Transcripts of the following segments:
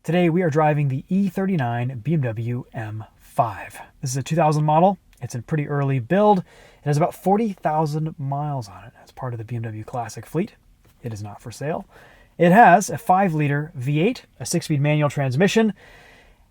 Today we are driving the E39 BMW M5. This is a 2000 model. It's a pretty early build. It has about 40,000 miles on it as part of the BMW Classic fleet. It is not for sale. It has a 5-liter V8, a 6-speed manual transmission,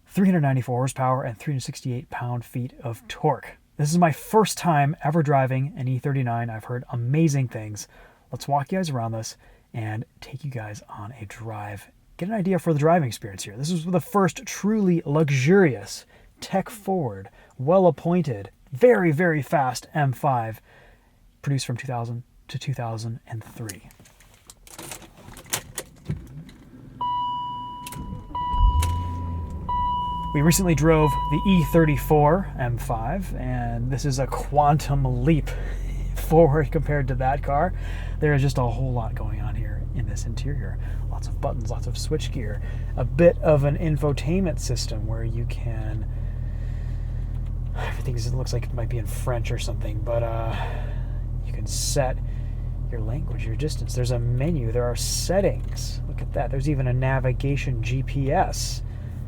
394 horsepower, and 368 pound-feet of torque. This is my first time ever driving an E39. I've heard amazing things. Let's walk you guys around this and take you guys on a drive. Get an idea for the driving experience here. This is the first truly luxurious, tech-forward, well-appointed, very, very fast M5 produced from 2000 to 2003. We recently drove the E34 M5, and this is a quantum leap forward compared to that car. There is just a whole lot going on here in this interior. Lots of buttons, lots of switchgear, a bit of an infotainment system where you can, everything looks like it might be in French or something, but you can set your language, your distance. There's a menu, there are settings. Look at that. There's even a navigation GPS.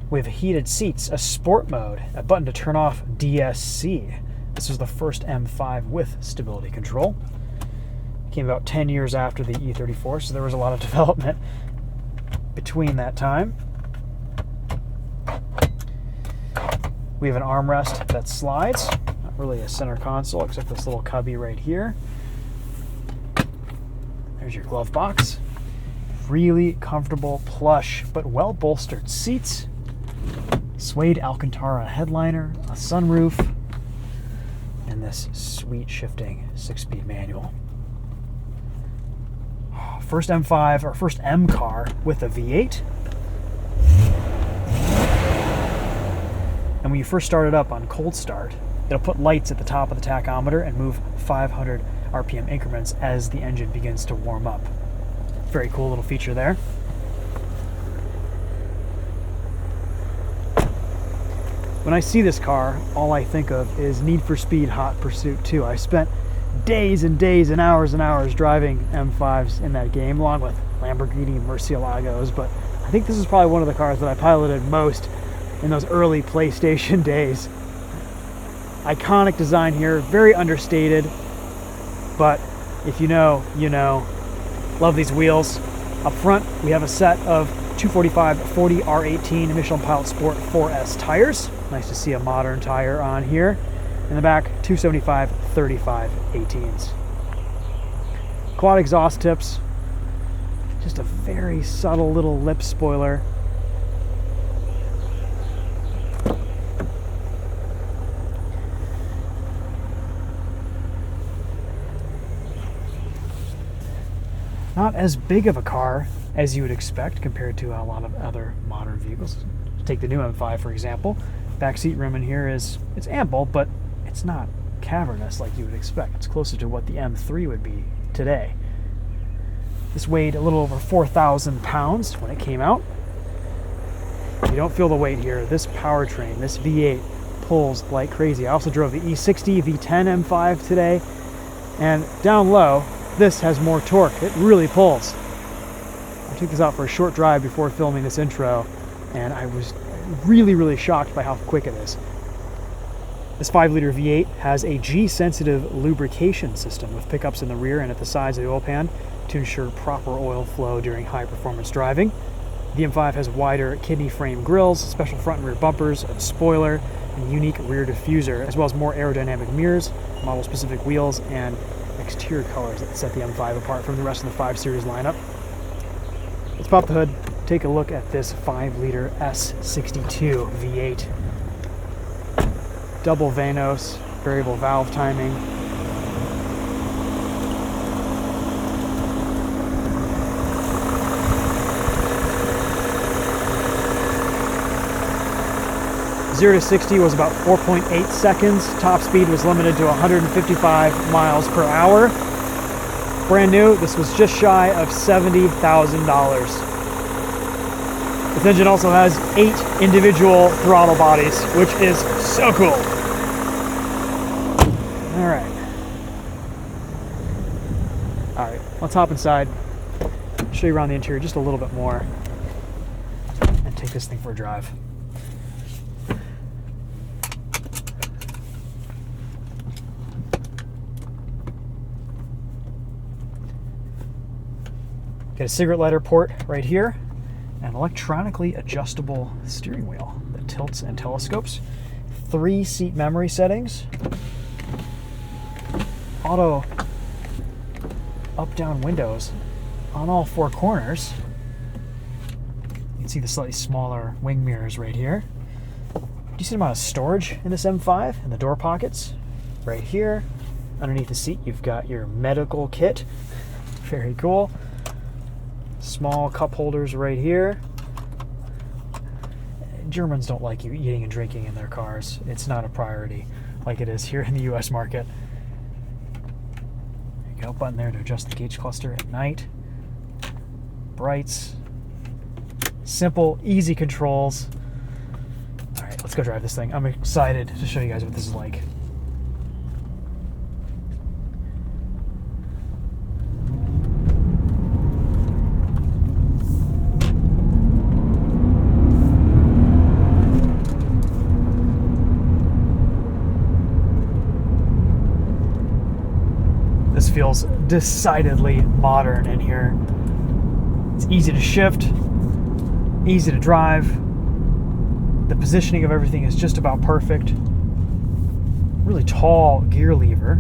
We have heated seats, a sport mode, a button to turn off DSC. This was the first M5 with stability control. Came about 10 years after the E34, so there was a lot of development between that time. We have an armrest that slides. Not really a center console, except this little cubby right here. There's your glove box. Really comfortable, plush, but well-bolstered seats. Suede Alcantara headliner, a sunroof, and this sweet shifting 6-speed manual. First M5, or first M car with a V8. And when you first start it up on cold start, it'll put lights at the top of the tachometer and move 500 RPM increments as the engine begins to warm up. Very cool little feature there. When I see this car, all I think of is Need for Speed Hot Pursuit 2. I spent days and days and hours driving M5s in that game, along with Lamborghini Murcielagos, but I think this is probably one of the cars that I piloted most in those early PlayStation days. Iconic design here, very understated, but if you know, you know. Love these wheels. Up front, we have a set of 245/40 R18 Michelin Pilot Sport 4S tires. Nice to see a modern tire on here. In the back, 275/35 18s. Quad exhaust tips. Just a very subtle little lip spoiler. Not as big of a car as you would expect compared to a lot of other modern vehicles. Take the new M5, for example. Backseat room in here it's ample, but it's not cavernous like you would expect. It's closer to what the M3 would be today. This weighed a little over 4,000 pounds when it came out. You don't feel the weight here. This powertrain, this V8, pulls like crazy. I also drove the E60 V10 M5 today, and down low, this has more torque. It really pulls. I took this out for a short drive before filming this intro, and I was really shocked by how quick it is. This 5-liter V8 has a G-sensitive lubrication system with pickups in the rear and at the sides of the oil pan to ensure proper oil flow during high-performance driving. The M5 has wider kidney frame grills, special front and rear bumpers, a spoiler, and unique rear diffuser, as well as more aerodynamic mirrors, model-specific wheels, and exterior colors that set the M5 apart from the rest of the 5 Series lineup. Let's pop the hood, take a look at this 5-liter S62 V8. Double VANOS, variable valve timing. Zero to 60 was about 4.8 seconds. Top speed was limited to 155 miles per hour. Brand new, this was just shy of $70,000. This engine also has 8 individual throttle bodies, which is so cool. All right. let's hop inside, show you around the interior just a little bit more, and take this thing for a drive. Get a cigarette lighter port right here, and electronically adjustable steering wheel that tilts and telescopes. 3 seat memory settings. Auto up-down windows on all 4 corners. You can see the slightly smaller wing mirrors right here. Decent amount of storage in this M5 in the door pockets. Right here, underneath the seat, you've got your medical kit. Very cool. Small cup holders right here. Germans don't like you eating and drinking in their cars. It's not a priority like it is here in the US market. There you go, button there to adjust the gauge cluster at night. Brights. Simple, easy controls. All right, let's go drive this thing. I'm excited to show you guys what this is like. This feels decidedly modern in here. It's easy to shift, easy to drive. The positioning of everything is just about perfect. Really tall gear lever,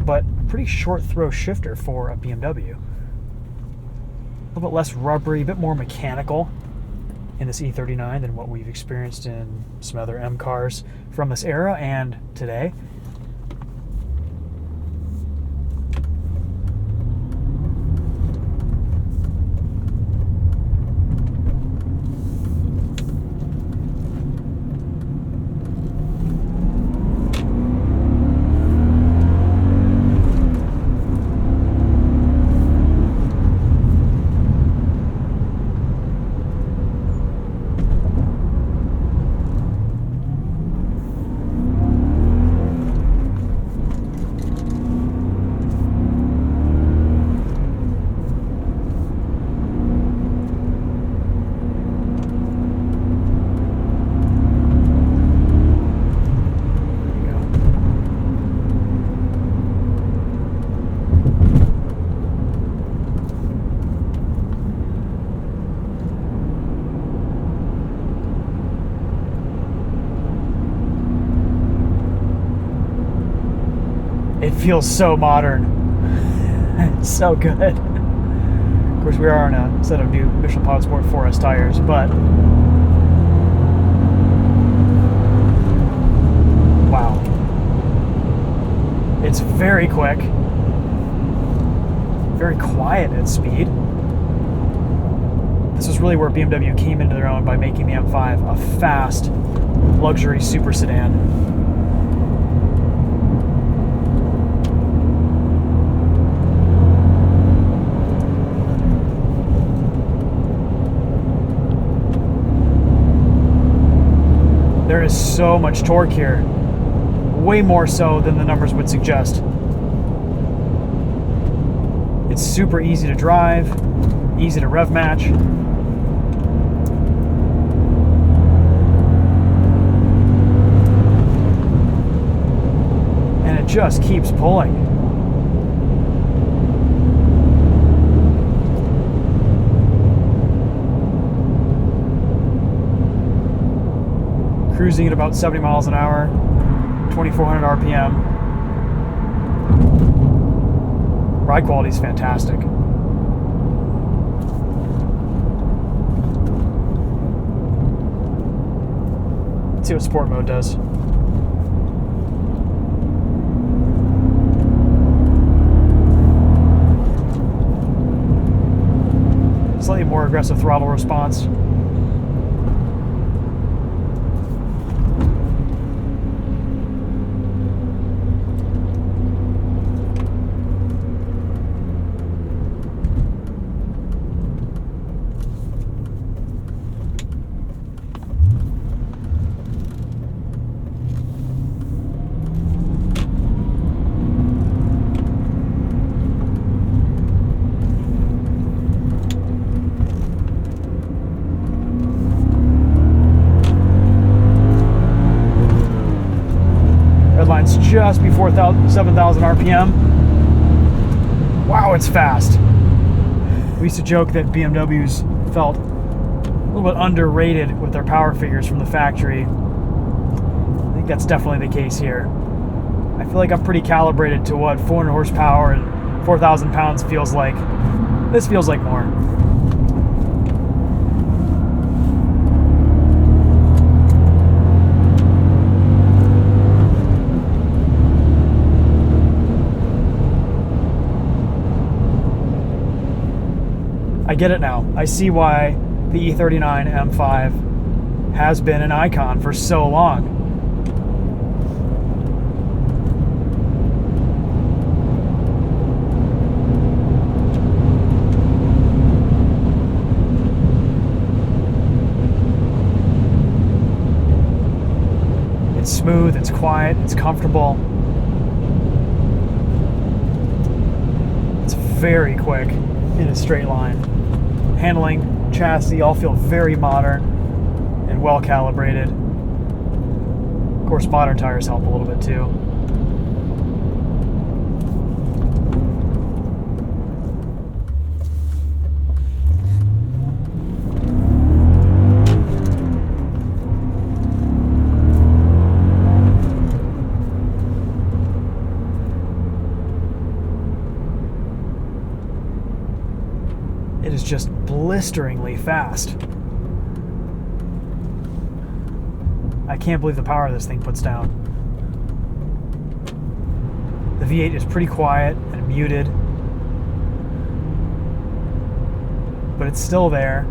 but pretty short throw shifter for a BMW. A little bit less rubbery, a bit more mechanical in this E39 than what we've experienced in some other M cars from this era and today. It feels so modern. It's so good. Of course, we are on a set of new Michelin Pilot Sport 4S tires, but wow. It's very quick, very quiet at speed. This is really where BMW came into their own by making the M5 a fast, luxury super sedan. There is so much torque here, way more so than the numbers would suggest. It's super easy to drive, easy to rev match. And it just keeps pulling. Cruising at about 70 miles an hour, 2,400 RPM. Ride quality is fantastic. Let's see what sport mode does. Slightly more aggressive throttle response. just before 7,000 RPM. Wow, it's fast. We used to joke that BMWs felt a little bit underrated with their power figures from the factory. I think that's definitely the case here. I feel like I'm pretty calibrated to what 400 horsepower and 4,000 pounds feels like. This feels like more. I get it now. I see why the E39 M5 has been an icon for so long. It's smooth, it's quiet, it's comfortable. It's very quick in a straight line. Handling, chassis, all feel very modern and well calibrated. Of course, modern tires help a little bit too. It is just blisteringly fast. I can't believe the power this thing puts down. The V8 is pretty quiet and muted, but it's still there.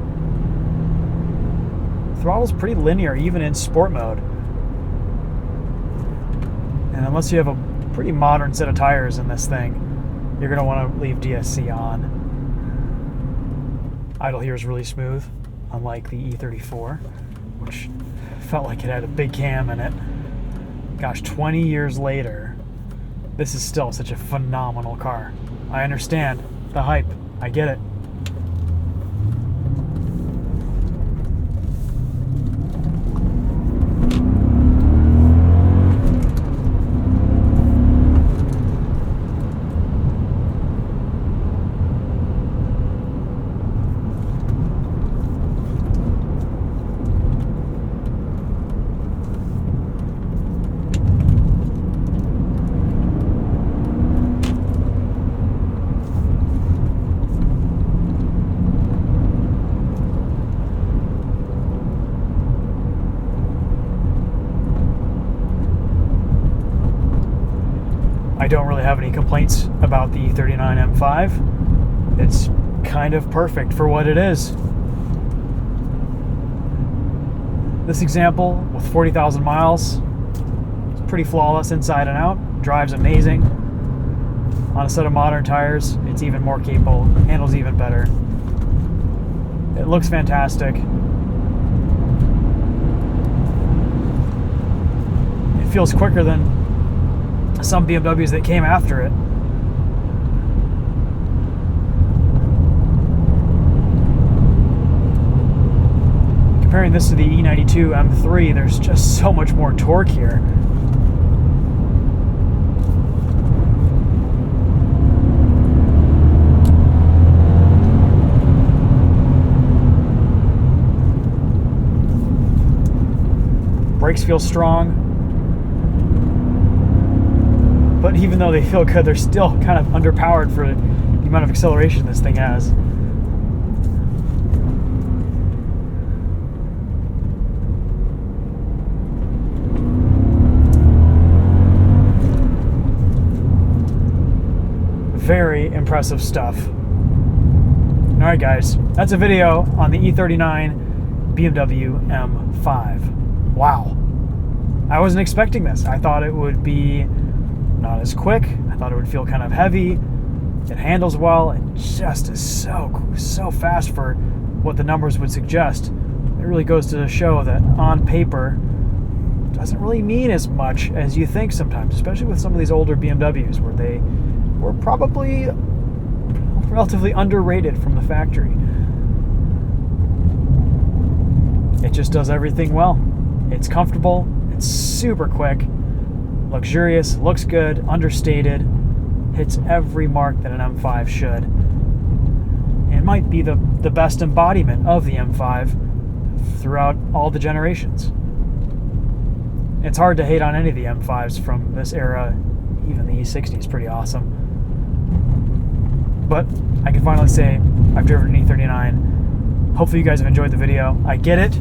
Throttle's pretty linear even in sport mode. And unless you have a pretty modern set of tires in this thing, you're going to want to leave DSC on. Idle here is really smooth, unlike the E34, which felt like it had a big cam in it. Gosh, 20 years later, this is still such a phenomenal car. I understand the hype. I get it. I don't really have any complaints about the E39 M5. It's kind of perfect for what it is. This example with 40,000 miles, it's pretty flawless inside and out, drives amazing. On a set of modern tires, it's even more capable, handles even better. It looks fantastic. It feels quicker than some BMWs that came after it. Comparing this to the E92 M3, there's just so much more torque here. Brakes feel strong. But even though they feel good, they're still kind of underpowered for the amount of acceleration this thing has. Very impressive stuff. Alright guys, that's a video on the E39 BMW M5. Wow. I wasn't expecting this. I thought it would be not as quick. I thought it would feel kind of heavy. It handles well. It just is so fast for what the numbers would suggest. It really goes to show that on paper doesn't really mean as much as you think sometimes, especially with some of these older BMWs where they were probably relatively underrated from the factory. It just does everything well. It's comfortable. It's super quick. luxurious, looks good, understated, hits every mark that an M5 should. It might be the best embodiment of the M5 throughout all the generations. It's hard to hate on any of the M5s from this era. Even the E60 is pretty awesome. But I can finally say I've driven an E39. Hopefully you guys have enjoyed the video. I get it.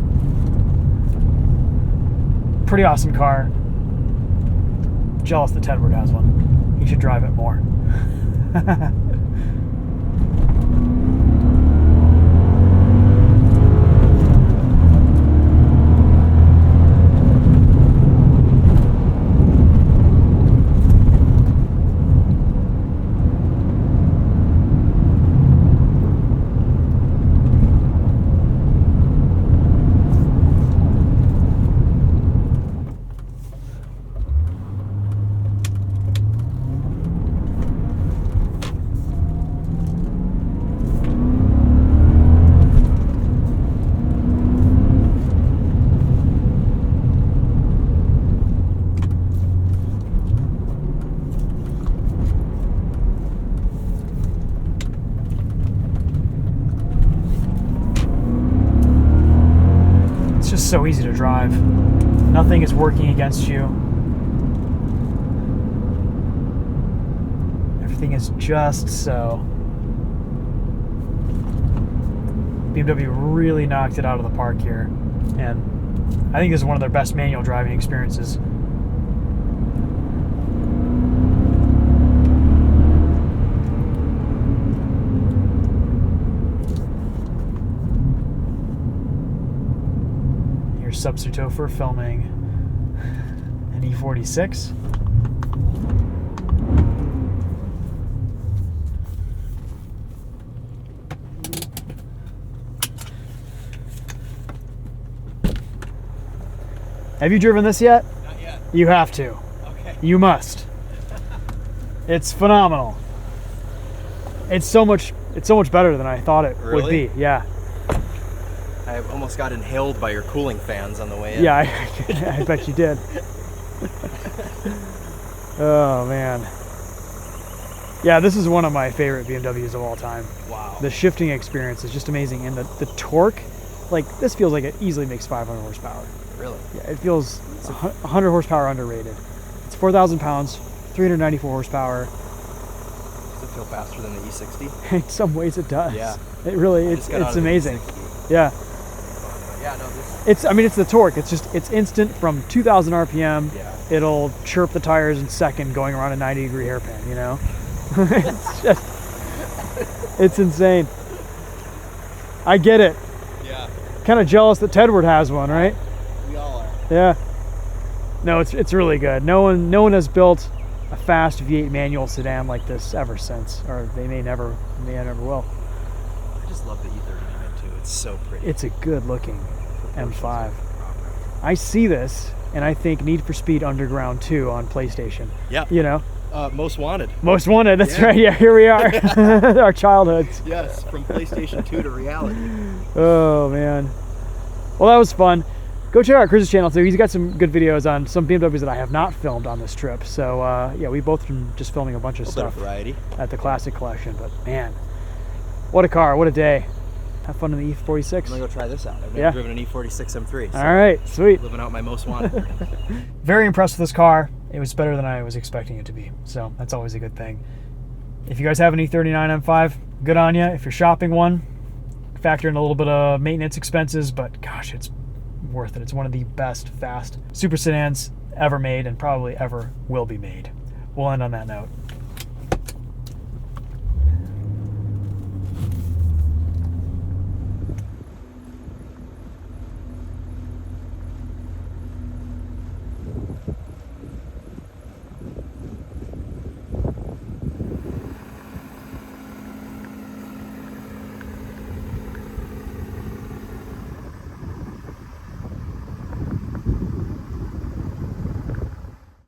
Pretty awesome car. Jealous that Tedward has one. He should drive it more. It's just so easy to drive. Nothing is working against you. Everything is just so. BMW really knocked it out of the park here, and I think this is one of their best manual driving experiences. Here's TheTopher filming an E46. Have you driven this yet? Not yet. You have to. Okay. You must. It's phenomenal. It's so much better than I thought it would Really? be. Yeah. I almost got inhaled by your cooling fans on the way in. Yeah, I bet you did. Oh man. Yeah, this is one of my favorite BMWs of all time. Wow. The shifting experience is just amazing, and the torque, like this feels like it easily makes 500 horsepower. Really? Yeah, it feels 100 horsepower underrated. It's 4,000 pounds, 394 horsepower. Does it feel faster than the E60? In some ways it does. Yeah. It really, I it's just got out of the amazing. E60. Yeah. Yeah, no, this. It's the torque. It's instant from 2,000 RPM. Yeah. It'll chirp the tires in second going around a 90-degree hairpin, you know? It's just, it's insane. I get it. Yeah. Kind of jealous that Tedward has one, right? We all are. Yeah. No, it's really good. No one has built a fast V8 manual sedan like this ever since, or they may never will. I just love the E39 too. It's so pretty. It's a good-looking M5. I see this and I think Need for Speed Underground 2 on PlayStation. Yeah. You know? Most Wanted. Most Wanted, that's Yeah. right. Yeah, here we are. Our childhoods. Yes, from PlayStation 2 to reality. Oh, man. Well, that was fun. Go check out Chris's channel, too. He's got some good videos on some BMWs that I have not filmed on this trip. So, yeah, we both been just filming a bunch of A bit of stuff variety. at the Classic Collection. But, man, what a car. What a day. Have fun in the E46. I'm going to go try this out. I've never Yeah. driven an E46 M3. So All right, sweet. living out my Most Wanted dreams. Very impressed with this car. It was better than I was expecting it to be, so that's always a good thing. If you guys have an E39 M5, good on you. If you're shopping one, factor in a little bit of maintenance expenses, but gosh, it's worth it. It's one of the best fast super sedans ever made and probably ever will be made. We'll end on that note.